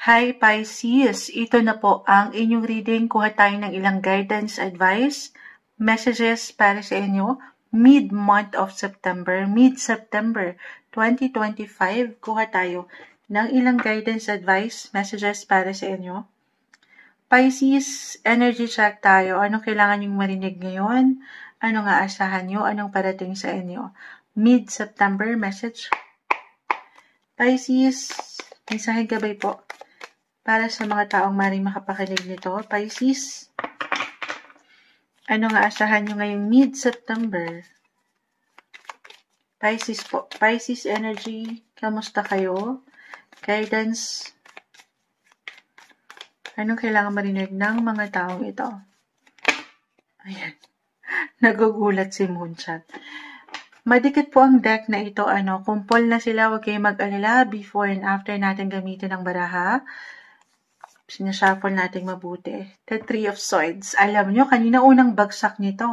Hi Pisces! Ito na po ang inyong reading. Kuha tayo ng ilang guidance, advice, messages para sa inyo. Mid-month of September, mid-September 2025. Kuha tayo ng ilang guidance, advice, messages para sa inyo. Pisces, energy check tayo. Anong kailangan yung marinig ngayon? Anong aasahan nyo? Anong parating sa inyo? Mid-September message. Pisces, mensaheng gabay po. Para sa mga taong maring makapakinig nito, Pisces, ano nga asahan nyo ngayong mid-September? Pisces po. Pisces energy, kamusta kayo? Guidance, anong kailangan marinig ng mga taong ito? Ayan, nagugulat si Moonshot. Madikit po ang deck na ito, kumpol na sila, huwag kayong mag-alala before and after natin gamitin ang baraha. Sinashuffle natin mabuti. The Three of Swords. Alam nyo, kanina unang bagsak nito.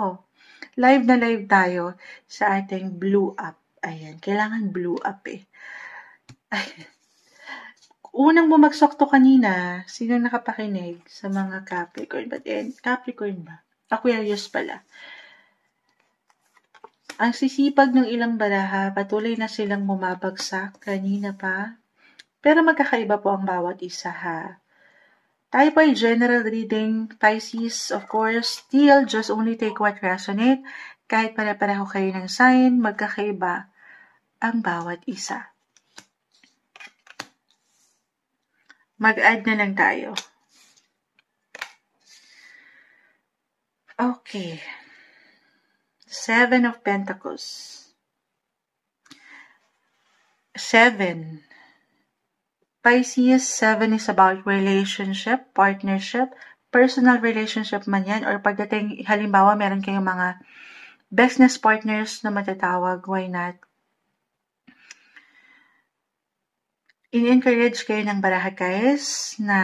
Live na live tayo sa ating blue up. Ayan, kailangan blue up eh. Ayan. Unang bumagsak to kanina, sino nakapakinig sa mga Capricorn? Capricorn ba? Aquarius pala. Ang sisipag ng ilang baraha, patuloy na silang bumabagsak kanina pa. Pero magkakaiba po ang bawat isa ha. Tayo po ay general reading, Pisces, of course, still just only take what resonate. Kahit pare-pareho kayo ng sign, magkakaiba ang bawat isa. Mag-add na lang tayo. Okay. Seven of Pentacles. 7. Pisces, 7 is about relationship, partnership, personal relationship man yan, or pagdating, halimbawa, meron kayong mga business partners na matatawag, why not? In-encourage kayo ng baraha guys na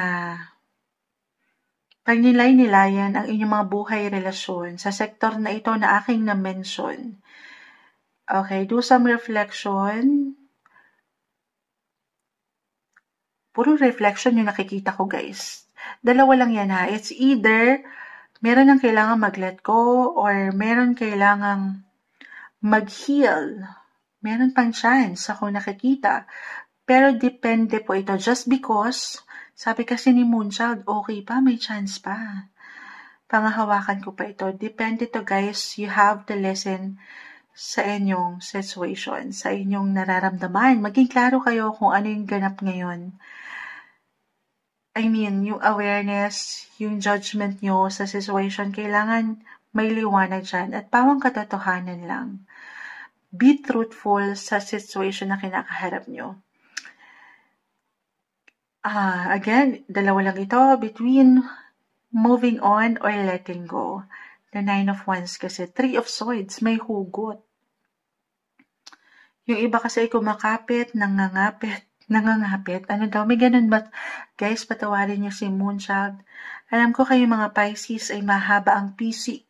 pagnilay-nilayan ang inyong mga buhay relasyon sa sektor na ito na aking na-mention. Okay, do some reflection. Puro reflection yung nakikita ko guys. Dalawa lang yan ha. It's either meron ang kailangan mag-let go or meron kailangang mag-heal. Meron pang chance ako nakikita. Pero depende po ito. Just because, sabi kasi ni Moonchild, okay pa, may chance pa. Pangahawakan ko pa ito. Depende to guys. You have to listen sa inyong situation, sa inyong nararamdaman. Maging klaro kayo kung ano yung ganap ngayon. I mean, yung awareness, yung judgment nyo sa situation, kailangan may liwanag dyan at pawang katotohanan lang. Be truthful sa situation na kinakaharap nyo. Again, dalawa lang ito, between moving on or letting go. The Nine of Wands kasi, Three of Swords, may hugot. Yung iba kasi ay kumakapit, nangangapit. Ano daw? May ganun ba? Guys, patawarin niyo si Moonchild. Alam ko kayo mga Pisces ay mahaba ang PC.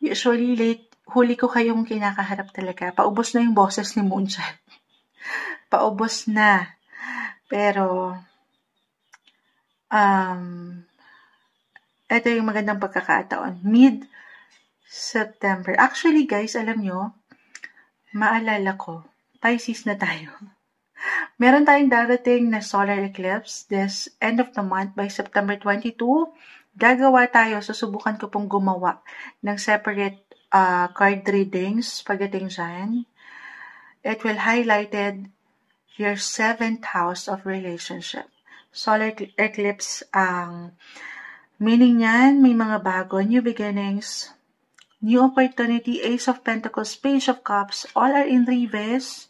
Usually late, huli ko kayong kinakaharap talaga. Paubos na yung boses ni Moonchild. Paubos na. Pero, ito yung magandang pagkakataon. Mid-September. Actually guys, alam nyo, maalala ko, Pisces na tayo. Meron tayong darating na solar eclipse this end of the month by September 22. Gagawa tayo, susubukan ko pong gumawa ng separate card readings pagdating dyan. It will highlighted your 7th house of relationship. Solar eclipse ang meaning niyan, may mga bago, new beginnings, new opportunity, Ace of Pentacles, Page of Cups, all are in reverse.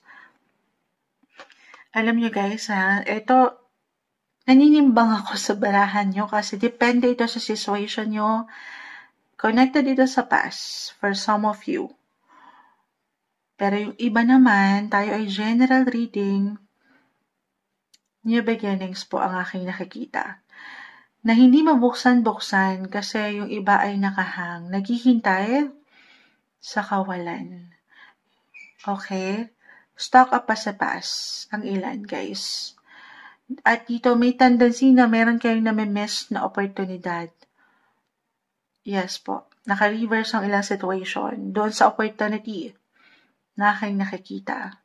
Alam nyo guys ito, naninimbang ako sa barahan nyo kasi depende ito sa situation nyo. Connected ito sa past for some of you. Pero yung iba naman, tayo ay general reading, new beginnings po ang aking nakikita. Na hindi mabuksan-buksan kasi yung iba ay nakahang, naghihintay sa kawalan. Okay? Stock up pa sa past ang ilan, guys. At dito may tendency na meron kayong nami-miss na oportunidad. Yes po. Naka-reverse ang ilang situation doon sa opportunity na aking nakikita.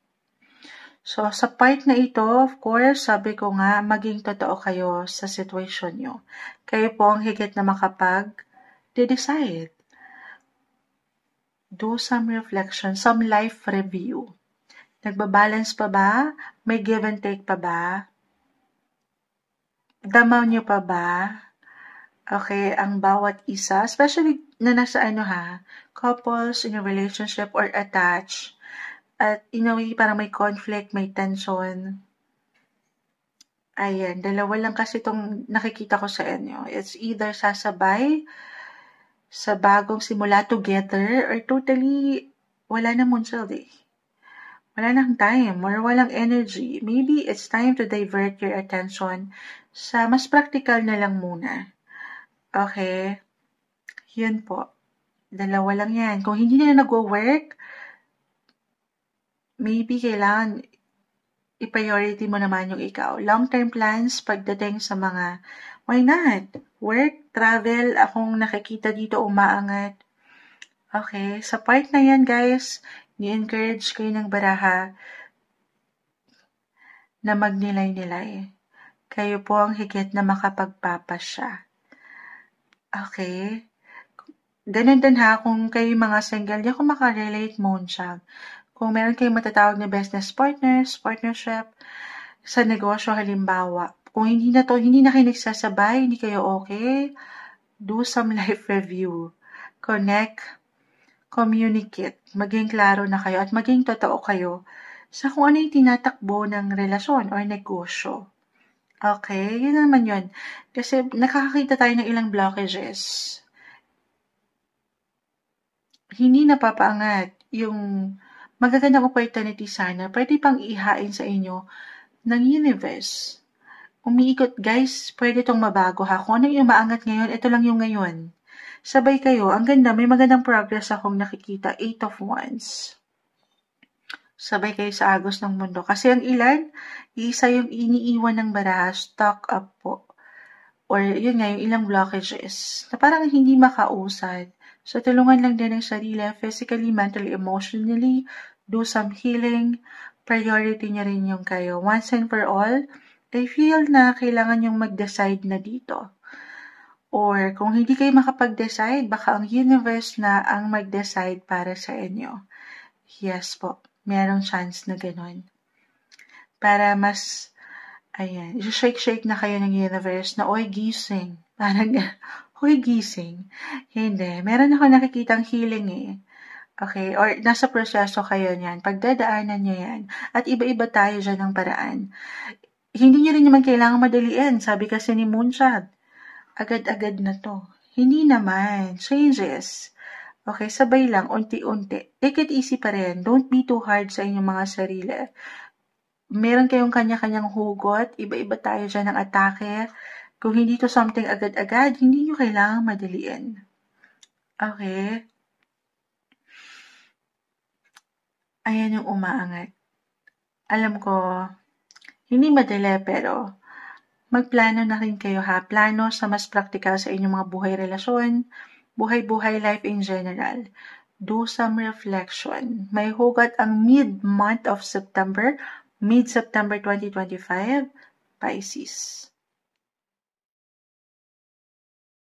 So, sa part na ito, of course, sabi ko nga, maging totoo kayo sa situation nyo. Kayo po ang higit na makapag-decide. Do some reflection, some life review. Nagbabalance pa ba? May give and take pa ba? Damaw nyo pa ba? Okay, ang bawat isa, especially na nasa couples in a relationship or attached, at in a way parang may conflict, may tension. Ayan, dalawa lang kasi itong nakikita ko sa inyo. It's either sasabay sa bagong simula together or totally wala na munchal eh. Wala nang time or walang energy. Maybe it's time to divert your attention sa mas practical na lang muna. Okay? Yun po. Dalawa lang yan. Kung hindi na nag-work, maybe kailangan i-priority mo naman yung ikaw. Long-term plans pagdating sa mga, why not? Work, travel, akong nakikita dito umaangat. Okay, sa part na yan guys, ni-encourage kayo ng baraha na magnilay-nilay. Kayo po ang higit na makapagpapasya. Okay? Ganun din ha, kung kayo mga single, di ako makarelate mo siya. Kung meron kayong matatawag na business partners, partnership, sa negosyo halimbawa, kung hindi na kayo nagsasabay, hindi kayo okay, do some life review. Connect, communicate, maging klaro na kayo at maging totoo kayo sa kung ano yung tinatakbo ng relasyon or negosyo. Okay, yun naman yun. Kasi nakakakita tayo ng ilang blockages. Hindi napapaangat yung magagandang opportunity sana, pwede pang ihain sa inyo ng universe. Umiikot, guys, pwede itong mabago ha. Kung ano yung maangat ngayon, ito lang yung ngayon. Sabay kayo, ang ganda, may magandang progress akong nakikita, 8 of Wands. Sabay kayo sa agos ng mundo. Kasi ang ilan, isa yung iniiwan ng baraha, stock up po. Or yun nga, yung ilang blockages na parang hindi makausad. So, tulungan lang din ang sarili, physically, mentally, emotionally, do some healing, priority nyo rin yung kayo. Once and for all, I feel na kailangan yung mag-decide na dito. Or kung hindi kayo makapag-decide, baka ang universe na ang mag-decide para sa inyo. Yes po, merong chance na ganun. Para mas, ayan, shake-shake na kayo ng universe na, oy, gising. Parang, hoy, gising. Hindi. Meron ako nakikitang healing eh. Okay? Or nasa proseso kayo niyan. Pagdadaanan nyo yan. At iba-iba tayo dyan ng paraan. Hindi nyo rin naman kailangan madaliin. Sabi kasi ni Moonshot, agad-agad na to. Hindi naman. Changes. Okay, sabay lang, unti-unti. Take it easy pa rin. Don't be too hard sa inyong mga sarili. Meron kayong kanya-kanyang hugot. Iba-iba tayo dyan ng atake. Kung hindi to something agad-agad, hindi nyo kailangang madaliin. Okay? Ayan yung umaangat. Alam ko, hindi madali pero magplano na rin kayo ha. Plano sa mas practical sa inyong mga buhay relasyon, buhay-buhay life in general. Do some reflection. May hugot ang mid-month of September, mid-September 2025, Pisces.